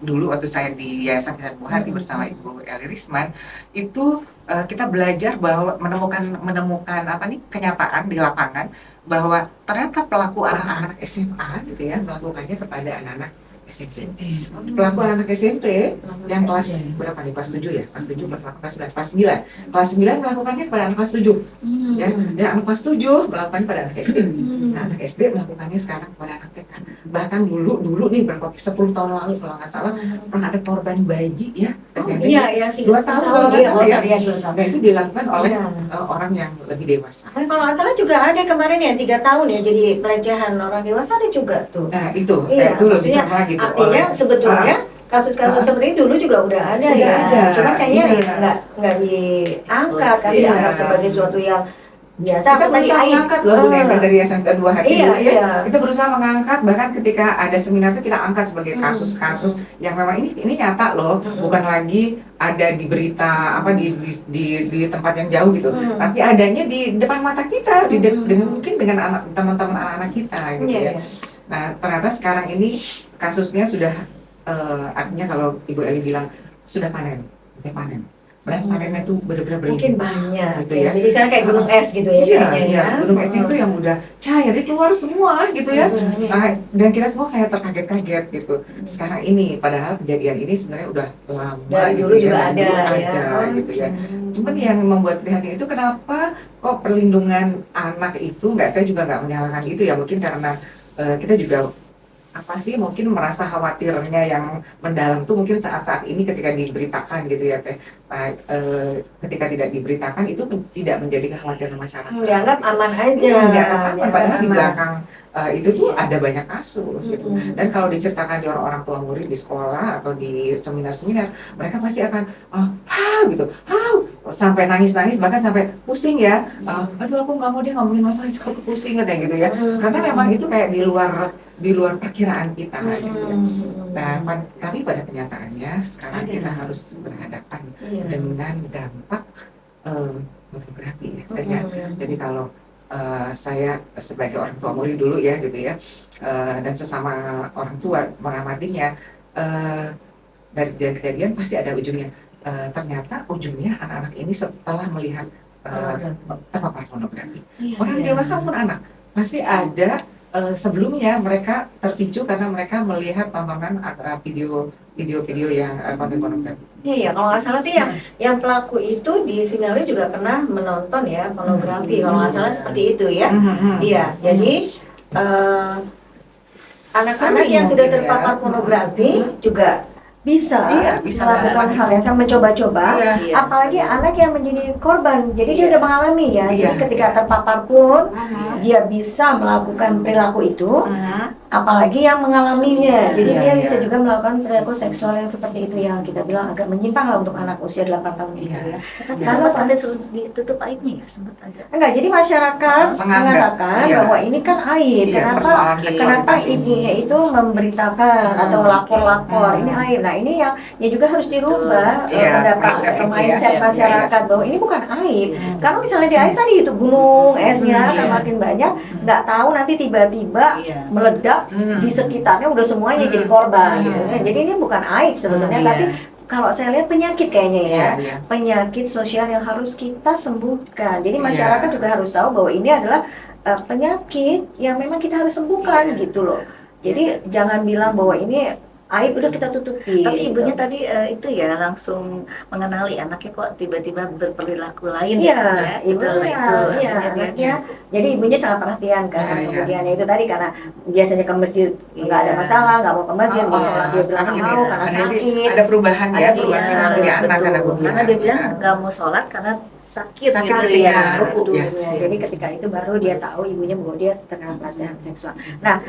dulu waktu saya di Yayasan Kesehatan Buah Hati bersama Ibu Eli Risman, itu kita belajar bahwa menemukan kenyataan di lapangan bahwa ternyata pelaku anak-anak SMA gitu ya melakukannya kepada anak-anak SMP. Pelaku anak SMP yang kelas berapa nih? Kelas 7 ya? Kelas 7, kelas 9, kelas 9. Kelas 9 melakukannya pada anak kelas 7. Ya, anak kelas 7 melakukan pada anak SD. Nah, anak SD melakukannya sekarang kepada anak TK. Bahkan dulu nih berapa 10 tahun lalu kalau nggak salah pernah ada korban bayi ya. Iya, 2 tahun kalau nggak salah ya. Nah, itu dilakukan oleh Iya. orang yang lebih dewasa. Kalau nggak salah juga ada kemarin ya 3 tahun ya, jadi pelecehan orang dewasa ada juga tuh. Nah, itu Iya, lebih maksudnya sama gitu. artinya sebetulnya kasus-kasus seperti ini dulu juga udah ada Udah ya. ada. Cuma kayaknya Iya. nggak diangkat, kan Iya. dianggap sebagai sesuatu yang biasa. Kita Atau tadi berusaha aib. mengangkat loh dari Yayasan Kedua Hati Iya, dulu ya. iya. Kita berusaha mengangkat, bahkan ketika ada seminar itu kita angkat sebagai kasus-kasus yang memang ini nyata loh, bukan lagi ada di berita di tempat yang jauh gitu, tapi adanya di depan mata kita, mungkin dengan teman-teman anak-anak kita gitu Iya, ya. iya. Nah, ternyata sekarang ini kasusnya sudah artinya kalau Ibu Eli bilang sudah panen. Panennya tuh benar-benar Mungkin banyak gitu ya. ya. Jadi sekarang kayak gunung es gitu ya kayaknya Iya, ya. gunung es itu yang udah cair, keluar semua gitu ya. Nah, dan kita semua kayak terkaget-kaget gitu. Sekarang ini, padahal kejadian ini sebenarnya udah lama. Dari gitu dulu ya, juga dari ada dulu ya. gitu ya. Cuman yang membuat prihatin itu kenapa kok perlindungan anak itu, saya juga nggak menyalahkan itu ya, mungkin karena kita juga apa sih mungkin merasa khawatirnya yang mendalam tuh mungkin saat-saat ini ketika diberitakan gitu ya Teh. Ketika tidak diberitakan itu tidak menjadi kekhawatiran masyarakat. Dianggap aman aja. Dianggap aman, dianggap padahal di aman. belakang itu tuh ada banyak kasus gitu. Dan kalau diceritakan di orang-orang tua murid di sekolah atau di seminar-seminar, mereka pasti akan gitu, sampai nangis-nangis, bahkan sampai pusing ya. Aduh aku nggak mau dia ngomongin masalah itu, aku pusing katanya gitu ya. Karena memang itu kayak di luar perkiraan kita gitu ya. Nah, tapi pada kenyataannya sekarang kita harus berhadapan dengan dampak pornografi ya. Jadi kalau saya sebagai orang tua murid dulu ya gitu ya, dan sesama orang tua mengamatinya, dari kejadian pasti ada ujungnya. Ternyata ujungnya anak-anak ini setelah melihat terpapar pornografi, orang dewasa pun anak pasti ada sebelumnya mereka terpicu karena mereka melihat tontonan video-video yang konten pornografi. Iya, kalau nggak salah tuh yang pelaku itu disinyalir juga pernah menonton ya pornografi, kalau nggak salah seperti itu ya. Iya, jadi anak-anak yang sudah terpapar pornografi juga bisa melakukan hal yang sama, mencoba-coba. Apalagi anak yang menjadi korban, jadi dia udah mengalami ya. Jadi ketika terpapar pun dia bisa melakukan perilaku itu. Apalagi yang mengalaminya, jadi dia bisa juga melakukan perilaku seksual yang seperti itu yang kita bilang agak menyimpang lah untuk anak usia 8 tahun itu ya. Tapi sempat ada suruh ditutup aibnya ya, sempat ada. Enggak, jadi masyarakat mengatakan bahwa ini kan aib. Kenapa ibunya itu memberitakan atau lapor-lapor ini aib. Nah ini yang juga harus dirubah pendapat mindset masyarakat bahwa ini bukan aib. Karena misalnya di aib tadi itu gunung esnya kan makin banyak, nggak tahu nanti tiba-tiba meledak di sekitarnya udah semuanya jadi korban gitu kan. Jadi ini bukan aib sebetulnya, tapi kalau saya lihat penyakit kayaknya ya, penyakit sosial yang harus kita sembuhkan. Jadi masyarakat juga harus tahu bahwa ini adalah penyakit yang memang kita harus sembuhkan gitu loh. Jadi jangan bilang bahwa ini aib udah kita tutupi. Tapi ibunya tadi itu ya langsung mengenali anaknya kok tiba-tiba berperilaku lain anaknya. Jadi ibunya sangat perhatian kan. Kemudian itu tadi karena biasanya ke masjid nggak ada masalah, nggak mau ke masjid, mau sholat dia bilang nggak mau karena sakit. Ada perubahan ya, dari anak karena dia bilang nggak mau sholat karena sakit gitu ya. Jadi ketika itu baru dia tahu ibunya bahwa dia terkena pelecehan seksual. Nah,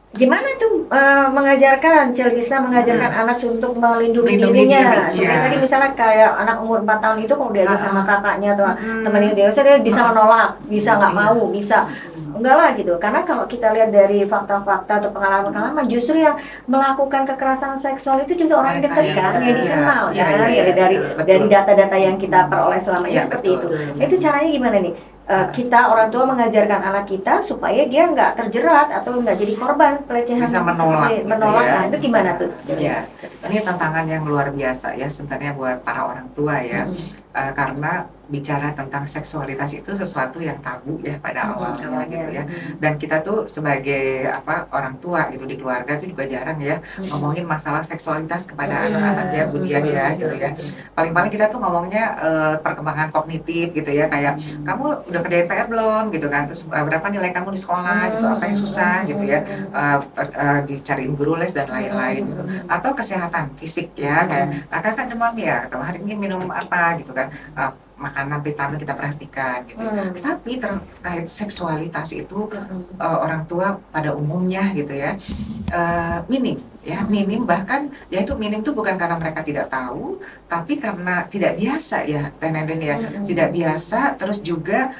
gimana tuh mengajarkan Celisa mengajarkan anak untuk melindungi dirinya supaya tadi misalnya kayak anak umur 4 tahun itu kalau diajak sama kakaknya atau temannya dewasa dia bisa menolak, bisa nggak mau, bisa enggak lah gitu. Karena kalau kita lihat dari fakta-fakta atau pengalaman-pengalaman justru yang melakukan kekerasan seksual itu juga orang yang dekat kan, yang dikenal dari data-data yang kita peroleh selama ini seperti itu. Itu caranya gimana nih? Kita orang tua mengajarkan anak kita supaya dia nggak terjerat atau nggak jadi korban pelecehan, bisa menolak. Nah itu gimana tuh? Ini tantangan yang luar biasa ya sebenarnya buat para orang tua ya, karena bicara tentang seksualitas itu sesuatu yang tabu ya pada awalnya gitu ya. Dan kita tuh sebagai orang tua gitu di keluarga itu juga jarang ya ngomongin masalah seksualitas kepada anak-anak ya, Budiah ya gitu ya. Paling-paling kita tuh ngomongnya perkembangan kognitif gitu ya, kayak kamu udah kerjain PR belum gitu kan, terus berapa nilai kamu di sekolah gitu, apa yang susah gitu ya, dicariin guru les dan lain-lain gitu. Atau kesehatan fisik ya, kayak kakak demam ya, atau hari ini minum apa gitu kan, makanan vitamin kita perhatikan gitu. Tapi terkait seksualitas itu orang tua pada umumnya gitu ya minim bahkan ya itu minim tuh bukan karena mereka tidak tahu, tapi karena tidak biasa ya Teh Nenden ya, tidak biasa, terus juga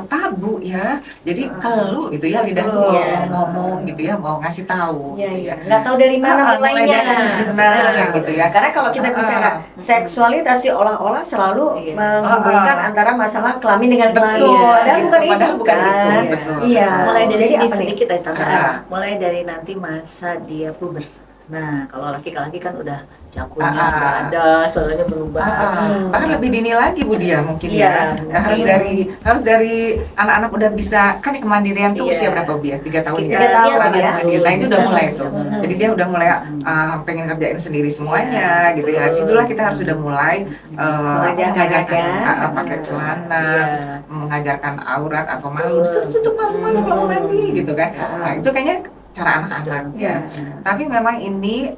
tabu ya, jadi kelu gitu ya, lidah tuh ngomong gitu ya, mau ngasih tahu gitu ya, nggak tahu dari mana mulainya gitu ya. Karena kalau kita bicara seksualitas sih olah-olah selalu menghubungkan antara masalah kelamin dengan kelamin, padahal bukan itu. Iya. Mulai dari sini sedikit ya tambahan. Mulai dari nanti masa dia puber. Nah, kalau laki-laki kan udah cakunya udah ada, suaranya berubah. Bahkan lebih dini lagi Budia mungkin ya. Harus dari anak-anak udah bisa, kan kemandirian tuh usia berapa Budia? 3 tahun ya. Nah itu udah mulai tuh. Jadi dia udah mulai pengen ngerjain sendiri semuanya gitu ya. Disitulah kita harus udah mulai mengajarkan pakai celana, terus mengajarkan aurat atau malu. Tutup malu kalau mau mandi gitu kan. Nah itu kayaknya cara anak-anak ya. Tapi memang ini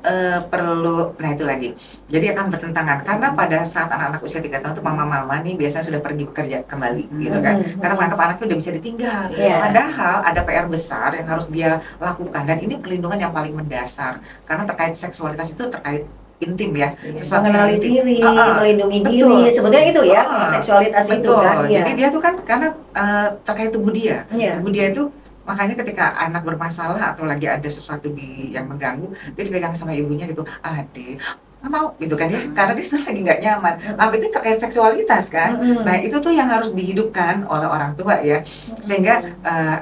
perlu, nah itu lagi. Jadi akan bertentangan karena pada saat anak-anak usia 3 tahun itu mama-mama nih biasanya sudah pergi bekerja kembali gitu kan. Karena menganggap anaknya udah bisa ditinggal. Padahal ada PR besar yang harus dia lakukan dan ini perlindungan yang paling mendasar karena terkait seksualitas itu terkait intim ya, sesuatu mengenali yang intim. diri, melindungi Betul. diri, sebetulnya itu ya seksualitas itu Betul. kan. Jadi dia tuh kan karena terkait tubuh dia, Iya. tubuh dia itu makanya ketika anak bermasalah atau lagi ada sesuatu yang mengganggu, dia dipegang sama ibunya gitu, adek nggak mau gitu kan ya, karena dia sedang lagi nggak nyaman. Itu terkait seksualitas kan. Nah itu tuh yang harus dihidupkan oleh orang tua ya, sehingga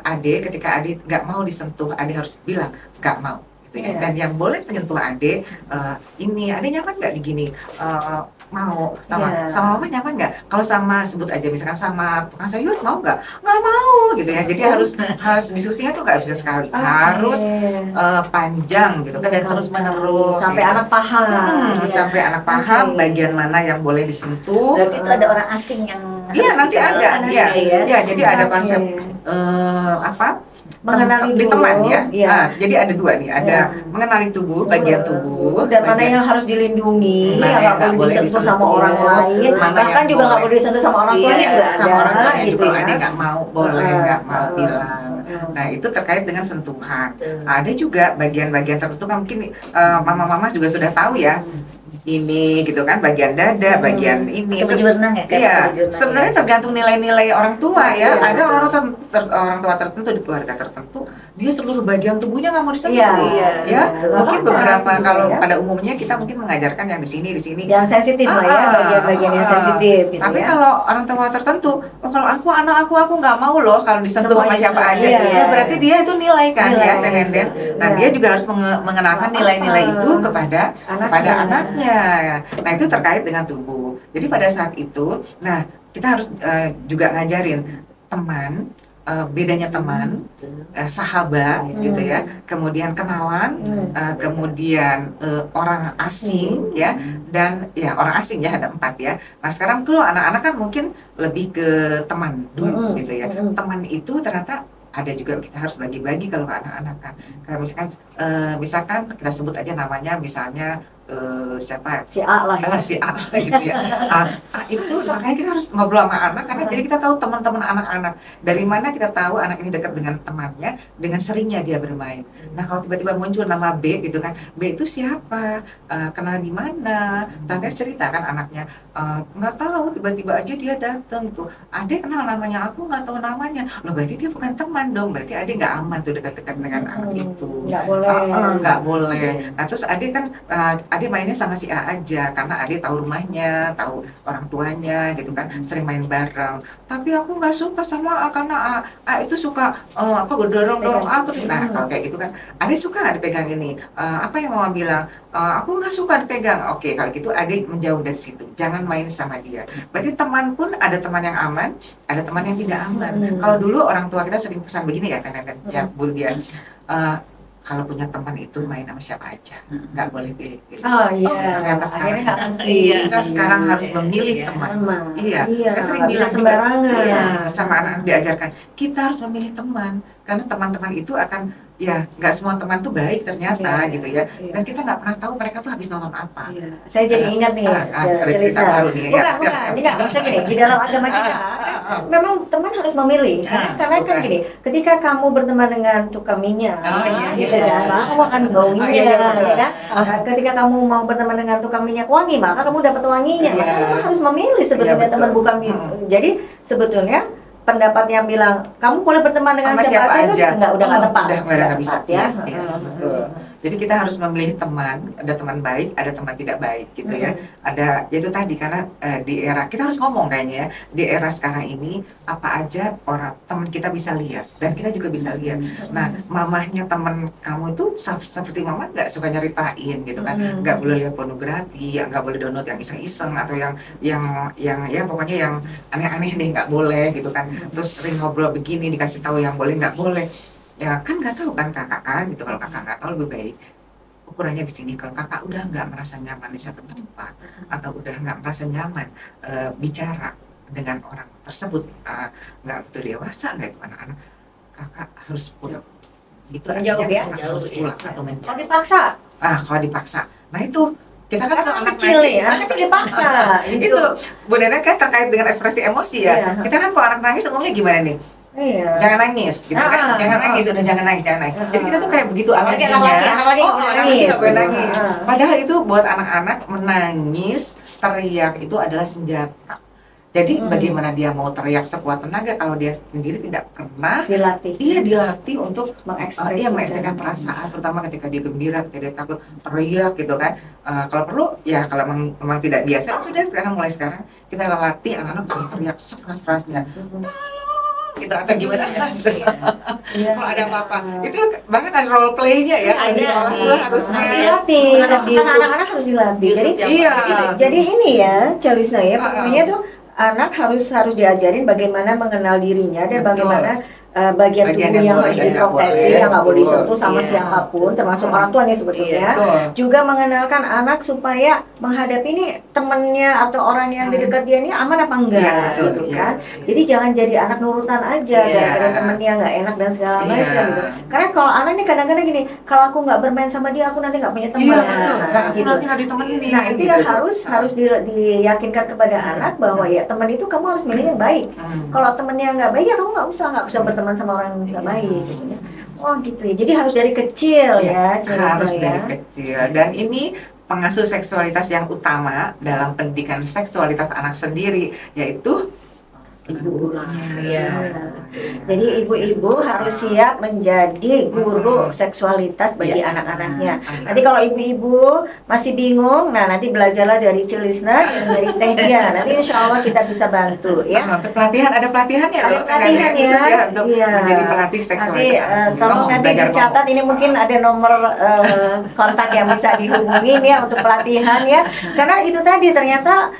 adek ketika adek nggak mau disentuh, adek harus bilang nggak mau. Dan yang boleh menyentuh adik, ini adik nyaman nggak digini, mau sama mama nyaman nggak? Kalau sama sebut aja misalkan sama tukang sayur mau nggak mau gitu ya. Jadi harus diskusinya tuh nggak bisa sekali, harus panjang gitu kan dan terus menerus sampai gitu. anak paham. Sampai anak paham bagian mana yang boleh disentuh. Berarti itu ada orang asing yang Iya nanti ada, ya. ya jadi ada konsep apa? Mengenali di dulu, teman ya. iya. Jadi ada dua nih, ada mengenali tubuh, bagian tubuh, dan mana bagian- yang harus dilindungi, Mana yang yang nggak boleh disentuh sama orang lain, mana bahkan yang juga nggak boleh. boleh disentuh sama orang tuanya Iya, juga sama orang ada, tuanya gitu juga ya. ada nggak mau, boleh nggak mau bilang. Nah itu terkait dengan sentuhan. Ada juga bagian-bagian tertentu kan mungkin mama-mama juga sudah tahu ya. Ini gitu kan bagian dada, bagian ini. Kayak baju berenang ya? Kayak Iya, baju berenang sebenarnya ya? tergantung nilai-nilai orang tua ya. Iya. Ada orang tua tertentu di keluarga tertentu, dia seluruh bagian tubuhnya nggak mau disentuh. Iya, Ya, betul. mungkin Apa, beberapa gitu kalau ya. pada umumnya kita mungkin mengajarkan yang di sini. Yang sensitif lah ya, bagian-bagian yang sensitif gitu Tapi ya. kalau orang tua tertentu, kalau aku anak aku nggak mau loh kalau disentuh sama Semuanya siapa aja. iya. Ya, berarti dia itu nilai kan Nilai, ya, Tenenden. Nah iya. dia juga harus mengenalkan nilai-nilai itu kepada anaknya. Nah itu terkait dengan tubuh. Jadi pada saat itu, nah kita harus juga ngajarin teman. Bedanya teman, sahabat gitu ya, kemudian kenalan, kemudian orang asing ya, dan ya orang asing ya ada 4 ya. Nah sekarang tuh anak-anak kan mungkin lebih ke teman dulu gitu ya. Teman itu ternyata ada juga kita harus bagi-bagi kalau ke anak-anak kan. Kayak misalkan kita sebut aja namanya misalnya siapa Si A lah ya. si A gitu ya. Itu makanya kita harus ngobrol sama anak karena jadi kita tahu teman-teman anak-anak. Dari mana kita tahu anak ini dekat dengan temannya, dengan seringnya dia bermain. Nah kalau tiba-tiba muncul nama B gitu kan, B itu siapa? Kenal di mana? Tante cerita kan anaknya, nggak tahu tiba-tiba aja dia datang tuh. Adek kenal namanya, aku nggak tahu namanya. Loh berarti dia bukan teman dong. Berarti adek nggak aman tuh dekat-dekat dengan anak itu. Nggak boleh. Nggak boleh. Nah terus adek kan adek mainnya sama si A aja karena adek tahu rumahnya, tahu orang tuanya gitu kan, sering main bareng. Tapi aku nggak suka sama A karena A itu suka apa dorong aku. Nah kalau kayak gitu kan, adek suka nggak dipegang ini? Apa yang mama bilang? Aku nggak suka dipegang. Oke kalau gitu adek menjauh dari situ, jangan main sama dia. Berarti teman pun ada teman yang aman, ada teman yang tidak aman. Kalau dulu orang tua kita sering pesan begini ya, Tenen, ya Bu Dia. Kalau punya teman itu main sama siapa aja, nggak boleh pilih. Oh iya. Ternyata sekarang Akhirnya nggak ngerti. kita sekarang harus memilih teman. Iya, saya sering nggak bilang bisa sembarangan. juga, sama anak-anak diajarkan, kita harus memilih teman karena teman-teman itu akan ya nggak semua teman tuh baik ternyata gitu ya. Dan kita nggak pernah tahu mereka tuh habis nonton apa. Saya jadi ingat nih ada cerita cerita. baru nih. Ya, Bukan, siap. ini nggak maksudnya gini. Di dalam agama kita, memang teman harus memilih. Karena kan gini, ketika kamu berteman dengan tukang minyak, gitu kan, maka kamu akan bau minyak, ya kan? Ketika kamu mau berteman dengan tukang minyak wangi, maka kamu dapat wanginya. Maka kamu harus memilih sebetulnya teman bukan minyak. Jadi sebetulnya pendapat yang bilang kamu boleh berteman dengan Sama siapa saja aja. udah nggak tepat. Udah nggak bisa. Ya. Iya, betul. Jadi kita harus memilih teman, ada teman baik, ada teman tidak baik gitu ya. Ada ya itu tadi karena di era kita harus ngomong kayaknya ya, di era sekarang ini apa aja orang teman kita bisa lihat dan kita juga bisa lihat. Nah, mamahnya teman kamu itu seperti mama nggak suka nyeritain gitu kan, nggak boleh lihat pornografi, nggak boleh download yang iseng-iseng atau yang ya pokoknya yang aneh-aneh deh nggak boleh gitu kan. Terus sering ngobrol begini dikasih tahu yang boleh nggak boleh. Ya kan nggak tahu kan kakak kan gitu, kalau kakak nggak tahu lebih baik ukurannya di sini. Kalau kakak udah nggak merasa nyaman di satu tempat atau udah nggak merasa nyaman bicara dengan orang tersebut, nggak betul dewasa nggak itu anak-anak, kakak harus put itu Menjauh artinya ya? harus Menjauh, pulang atau Kalau menjauh. dipaksa, Kalau dipaksa, nah itu kita kan karena kalau anak anak kecil nangis, ya, anak kecil dipaksa gitu. itu Bu Nena kan terkait dengan ekspresi emosi ya. Iya. Kita kan kalau anak nangis umumnya gimana nih? Iya. Jangan nangis, gitu kan? Jangan nangis, udah jangan nangis. Jadi kita tuh kayak begitu Apalagi alerginya. anak laki nggak boleh anak laki nangis. nggak boleh nangis. Ah. Padahal itu buat anak-anak menangis, teriak itu adalah senjata. Jadi bagaimana dia mau teriak sekuat tenaga kalau dia sendiri tidak pernah Dilatih. dia dilatih untuk Mengekspresikan. mengekspresikan perasaan, terutama ketika dia gembira, ketika dia takut, teriak gitu kan. Kalau perlu ya kalau memang tidak biasa, sudah mulai sekarang kita latih anak-anak untuk teriak sekeras-kerasnya. Gitu atau gimana? Iya. Kalau ada apa-apa, itu bahkan ada role play-nya ya. Ada. Di sekolah tuh harusnya. Harus dilatih, kan anak-anak harus dilatih. Jadi Iya. jadi ini ya, Celisna ya, Ah, ah. pokoknya tuh anak harus diajarin bagaimana mengenal dirinya dan Betul. bagaimana bagian Bagian tubuh yang yang harus boleh dan nggak diproteksi, boleh. yang nggak boleh Betul. disentuh sama Iya. siapapun, termasuk orang tuanya sebetulnya. Betul. Juga mengenalkan anak supaya menghadapi ini temennya atau orang yang di dekat dia ini aman apa enggak, Iya, betul, gitu iya. kan. Jadi jangan jadi anak nurutan aja, Iya. gara-gara temennya nggak enak dan segala Iya. macam gitu. Karena kalau anak ini kadang-kadang gini, kalau aku nggak bermain sama dia, aku nanti nggak punya teman. Iya betul. Nah, aku gitu. nanti nggak ditemenin. Nah itu gitu. yang harus diyakinkan kepada anak bahwa ya teman itu kamu harus milih yang baik. Kalau temennya nggak baik ya kamu nggak usah berteman sama orang yang nggak baik. Gitu ya. Oh gitu ya. Jadi harus dari kecil ya, harus Celisna, dari ya. kecil. Dan ini pengasuh seksualitas yang utama dalam pendidikan seksualitas anak sendiri yaitu Ibu. Iya. Jadi ibu-ibu harus siap menjadi guru seksualitas bagi Iya. anak-anaknya. Nanti kalau ibu-ibu masih bingung, nah nanti belajarlah dari Celisna dan dari Teh Dia. Nanti insya Allah kita bisa bantu ya. untuk pelatihan ada pelatihannya Ada loh, pelatihan khusus ya. ya untuk Iya. menjadi pelatih Nanti seksualitas anak sendiri. tolong Ngomong, nanti belajar dicatat, ngomong. ini mungkin ada nomor kontak yang bisa dihubungin ya untuk pelatihan ya. Karena itu tadi ternyata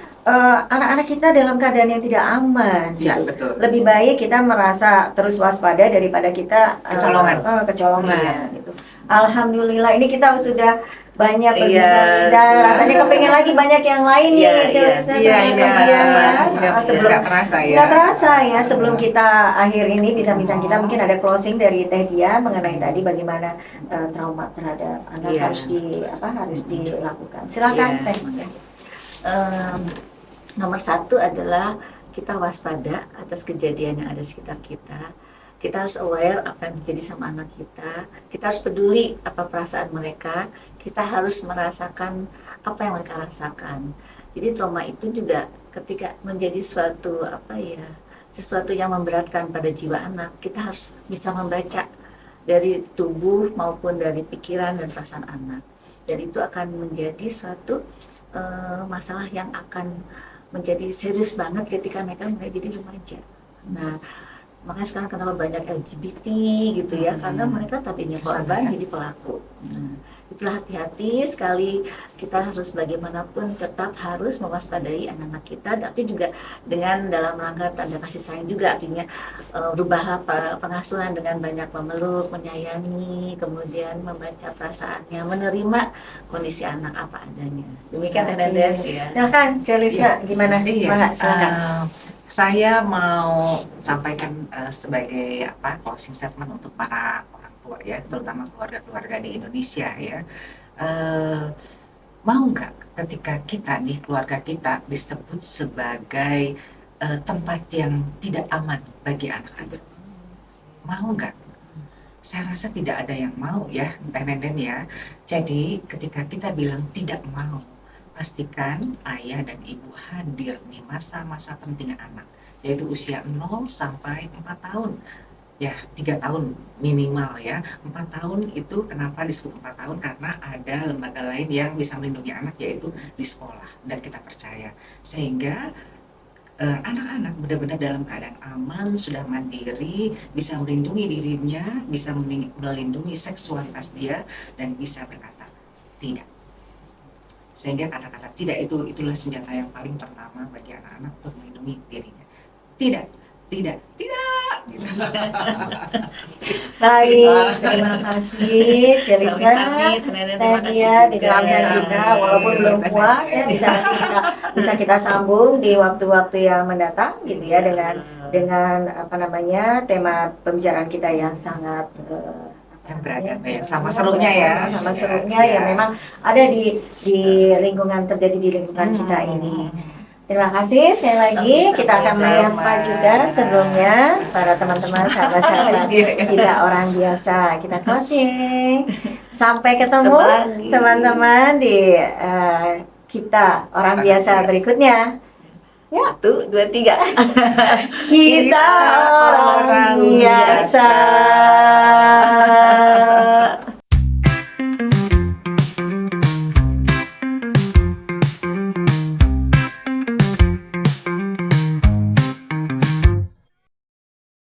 anak-anak kita dalam keadaan yang tidak aman. Iya gitu. betul. Lebih baik kita merasa terus waspada daripada kita kecolongan gitu. Alhamdulillah ini kita sudah banyak Iya. berbincang-bincang. Rasanya kepengen lagi banyak yang lain Iya, nih, Celisna sama Teh Dia ya. Sebelum nggak terasa ya. nggak terasa ya, sebelum kita akhir ini bincang-bincang kita mungkin ada closing dari Teh Dia mengenai tadi bagaimana trauma terhadap anak Iya. harus dilakukan. Silakan Iya. Teh. Nomor satu adalah kita waspada atas kejadian yang ada di sekitar kita. Kita harus aware apa yang terjadi sama anak kita. Kita harus peduli apa perasaan mereka. Kita harus merasakan apa yang mereka rasakan. Jadi trauma itu juga ketika menjadi sesuatu yang memberatkan pada jiwa anak, kita harus bisa membaca dari tubuh maupun dari pikiran dan perasaan anak. Dan itu akan menjadi suatu masalah yang akan menjadi serius banget ketika mereka mulai jadi remaja. Nah, makanya sekarang kenapa banyak LGBT gitu ya, karena mereka tadinya korban jadi pelaku. Nah, itulah hati-hati sekali, kita harus bagaimanapun tetap harus mewaspadai anak-anak kita, tapi juga dengan dalam rangka tanda kasih sayang juga, artinya berubahlah pengasuhan dengan banyak memeluk, menyayangi, kemudian membaca perasaannya, menerima kondisi anak apa adanya. Demikian Teh Deden ya. Silakan Celisna, gimana? Iya. Semangat, silakan. Saya mau sampaikan sebagai closing statement untuk para orang tua ya, terutama keluarga-keluarga di Indonesia ya. Mau nggak ketika kita nih, keluarga kita disebut sebagai tempat yang tidak aman bagi anak-anak? Mau nggak? Saya rasa tidak ada yang mau ya, Teh Nenden ya. Jadi ketika kita bilang tidak mau, pastikan ayah dan ibu hadir di masa-masa penting anak, yaitu usia 0 sampai 4 tahun. Ya, 3 tahun minimal ya. 4 tahun itu kenapa disebut 4 tahun? Karena ada lembaga lain yang bisa melindungi anak, yaitu di sekolah. Dan kita percaya. Sehingga anak-anak benar-benar dalam keadaan aman, sudah mandiri, bisa melindungi dirinya, bisa melindungi seksualitas dia, dan bisa berkata tidak. Sehingga kata-kata tidak itulah senjata yang paling pertama bagi anak-anak untuk melindungi dirinya. Tidak. Gitu. Baik, terima kasih Celisna. Sami-sami, Teh Deden, terima kasih Dia juga. bincang kita walaupun belum puas ya, bisa kita sambung di waktu-waktu yang mendatang gitu ya, dengan tema pembicaraan kita yang sangat yang beragam ya, sama serunya ya. Sama serunya ya memang ada di lingkungan, terjadi di lingkungan kita ini. Terima kasih sekali lagi. Kita akan menyapa juga sebelumnya para teman-teman sahabat-sahabat kita orang biasa. Kita closing. Sampai ketemu teman-teman di kita orang biasa berikutnya. Ya. 1, 2, 3. Kita orang biasa.